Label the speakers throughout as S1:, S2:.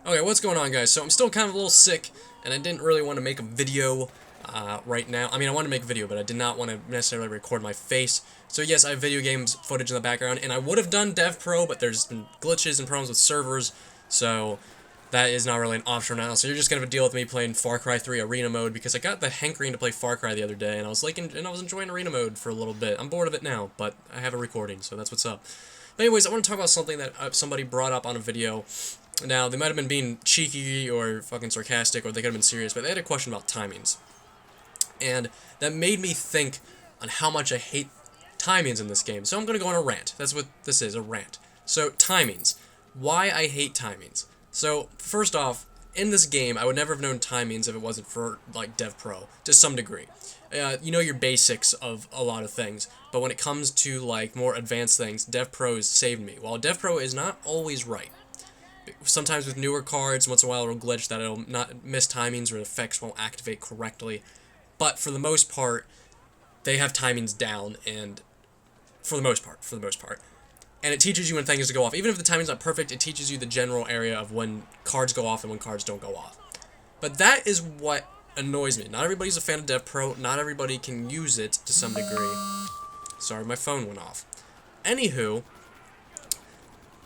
S1: Okay, what's going on, guys? So I'm still kind of a little sick, and I didn't really want to make a video right now. I mean, I wanted to make a video, but I did not want to necessarily record my face. So yes, I have video games footage in the background, and I would have done DevPro, but there's been glitches and problems with servers, so that is not really an option now. So you're just gonna have to deal with me playing Far Cry 3 Arena mode because I got the hankering to play Far Cry the other day, and I was enjoying Arena mode for a little bit. I'm bored of it now, but I have a recording, so that's what's up. But anyways, I want to talk about something that somebody brought up on a video. Now, they might have been being cheeky or fucking sarcastic, or they could have been serious, but they had a question about timings. And that made me think on how much I hate timings in this game. So I'm going to go on a rant. That's what this is, a rant. So, timings. Why I hate timings. So, first off, in this game, I would never have known timings if it wasn't for, like, DevPro, to some degree. You know your basics of a lot of things, but when it comes to, like, more advanced things, DevPro has saved me. While DevPro is not always right, sometimes with newer cards, once in a while it'll glitch that it'll not miss timings or effects won't activate correctly. But for the most part, they have timings down, and for the most part, and it teaches you when things to go off. Even if the timing's not perfect, it teaches you the general area of when cards go off and when cards don't go off. But that is what annoys me. Not everybody's a fan of DevPro. Not everybody can use it to some degree. Sorry, my phone went off. Anywho,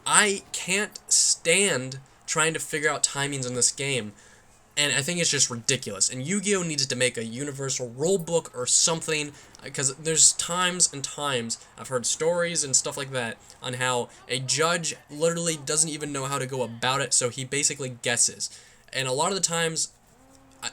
S1: I can't stand trying to figure out timings in this game, and I think it's just ridiculous. And Yu-Gi-Oh! Needs to make a universal rule book or something, because there's times and times I've heard stories and stuff like that on how a judge literally doesn't even know how to go about it, so he basically guesses. And a lot of the times,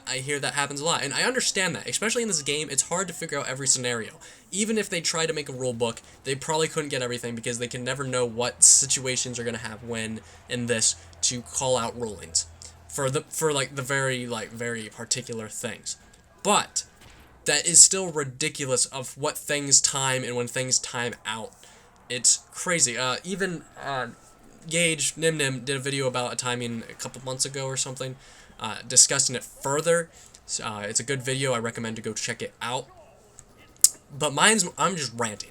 S1: I hear that happens a lot, and I understand that. Especially in this game, it's hard to figure out every scenario. Even if they try to make a rule book, they probably couldn't get everything because they can never know what situations are gonna have when in this to call out rulings for like the very particular things. But that is still ridiculous of what things time and when things time out. It's crazy. Even Gage Nim Nim did a video about a timing a couple months ago or something, discussing it further. It's a good video. I recommend to go check it out. But I'm just ranting,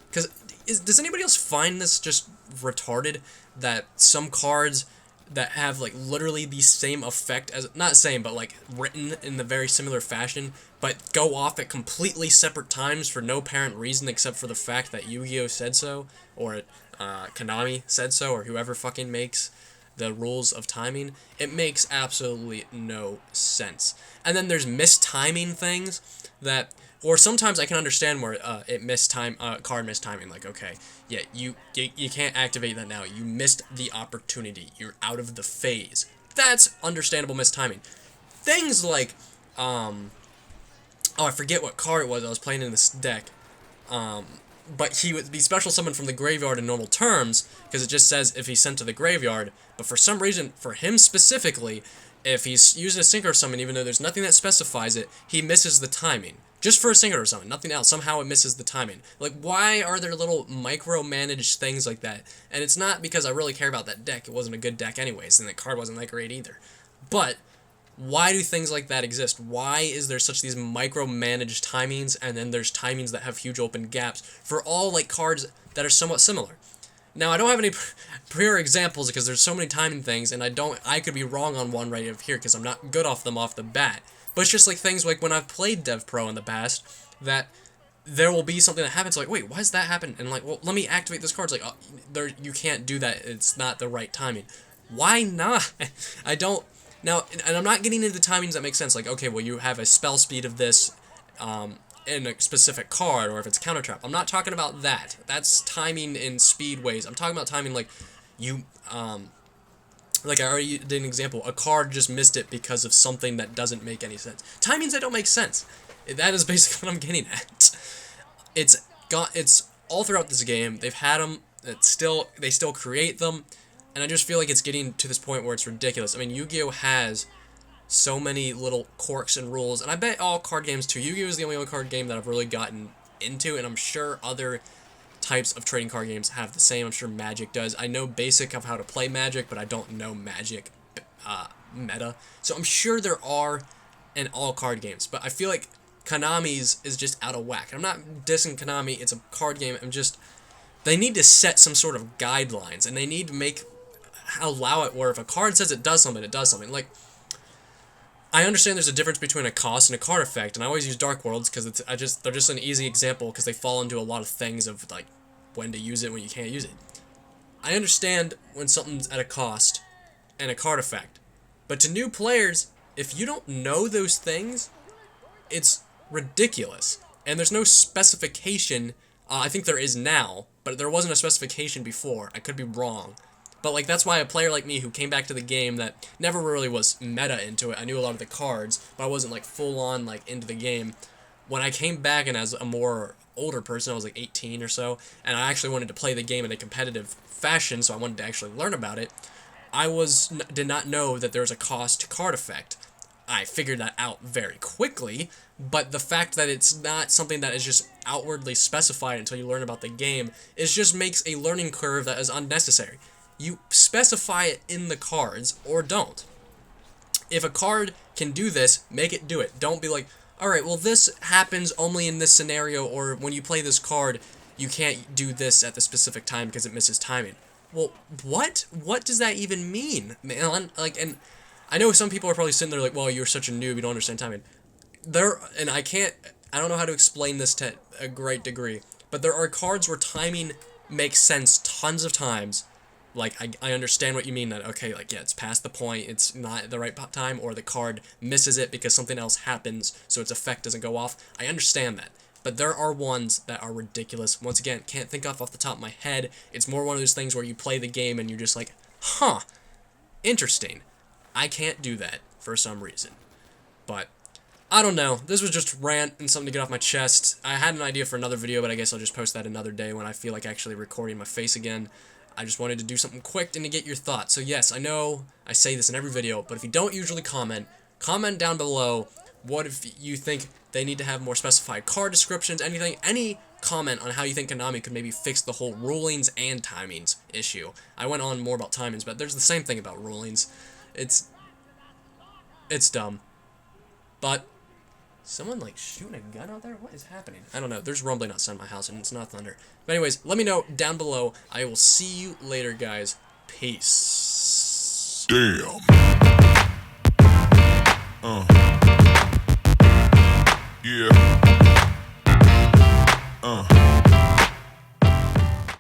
S1: because does anybody else find this just retarded that some cards that have like literally the same effect as, not same, but like written in the very similar fashion, but go off at completely separate times for no apparent reason except for the fact that Yu-Gi-Oh said so, or Konami said so, or whoever fucking makes the rules of timing? It makes absolutely no sense. And then there's mistiming things that, or sometimes I can understand where card mistiming. Like, okay, yeah, you can't activate that now. You missed the opportunity. You're out of the phase. That's understandable mistiming. Things like, oh, I forget what card it was I was playing in this deck. But he would be special summoned from the graveyard in normal terms, because it just says if he's sent to the graveyard. But for some reason, for him specifically, if he's using a synchro summon, even though there's nothing that specifies it, he misses the timing. Just for a synchro summon, nothing else. Somehow it misses the timing. Like, why are there little micromanaged things like that? And it's not because I really care about that deck. It wasn't a good deck anyways, and that card wasn't that great either. But why do things like that exist? Why is there such these micromanaged timings, and then there's timings that have huge open gaps for all like cards that are somewhat similar? Now, I don't have any prior examples because there's so many timing things, and I could be wrong on one right over here because I'm not good off them off the bat. But it's just like things like when I've played DevPro in the past, that there will be something that happens like, wait, why does that happen? And like, well, let me activate this card. It's like, oh, you can't do that. It's not the right timing. Why not? I don't. Now, and I'm not getting into the timings that make sense. Like, okay, well, you have a spell speed of this, in a specific card, or if it's counter trap. I'm not talking about that. That's timing in speed ways. I'm talking about timing like you, like I already did an example. A card just missed it because of something that doesn't make any sense. Timings that don't make sense. That is basically what I'm getting at. It's all throughout this game. They've had them. They still create them, and I just feel like it's getting to this point where it's ridiculous. I mean, Yu-Gi-Oh has so many little quirks and rules, and I bet all card games too. Yu-Gi-Oh is the only other card game that I've really gotten into, and I'm sure other types of trading card games have the same. I'm sure Magic does. I know basic of how to play Magic, but I don't know Magic meta. So I'm sure there are in all card games, but I feel like Konami's is just out of whack. I'm not dissing Konami. It's a card game. They need to set some sort of guidelines, and they need to make allow it where if a card says it does something, it does something. Like, I understand there's a difference between a cost and a card effect, and I always use Dark Worlds because they're just an easy example because they fall into a lot of things of like when to use it, when you can't use it. I understand when something's at a cost and a card effect, but to new players, if you don't know those things, it's ridiculous. And there's no specification. I think there is now, but there wasn't a specification before. I could be wrong. But like that's why a player like me who came back to the game that never really was meta into it, I knew a lot of the cards, but I wasn't like full on like into the game. When I came back and as a more older person, I was like 18 or so, and I actually wanted to play the game in a competitive fashion, so I wanted to actually learn about it. Did not know that there was a cost card effect. I figured that out very quickly, but the fact that it's not something that is just outwardly specified until you learn about the game just makes a learning curve that is unnecessary. You specify it in the cards or don't. If a card can do this, make it do it. Don't be like, alright, well this happens only in this scenario, or when you play this card, you can't do this at the specific time because it misses timing. Well, what? What does that even mean, man? Like, and I know some people are probably sitting there like, well, you're such a noob, you don't understand timing. I don't know how to explain this to a great degree, but there are cards where timing makes sense tons of times. Like, I understand what you mean that, okay, like, yeah, it's past the point, it's not the right time, or the card misses it because something else happens, so its effect doesn't go off. I understand that. But there are ones that are ridiculous. Once again, can't think off the top of my head. It's more one of those things where you play the game and you're just like, huh, interesting. I can't do that for some reason. But I don't know. This was just rant and something to get off my chest. I had an idea for another video, but I guess I'll just post that another day when I feel like actually recording my face again. I just wanted to do something quick and to get your thoughts. So yes, I know I say this in every video, but if you don't usually comment down below what if you think they need to have more specified card descriptions, anything, any comment on how you think Konami could maybe fix the whole rulings and timings issue. I went on more about timings, but there's the same thing about rulings. It's dumb. But someone like shooting a gun out there? What is happening? I don't know. There's rumbling outside my house and it's not thunder. But anyways, let me know down below. I will see you later, guys. Peace.
S2: Damn. Yeah.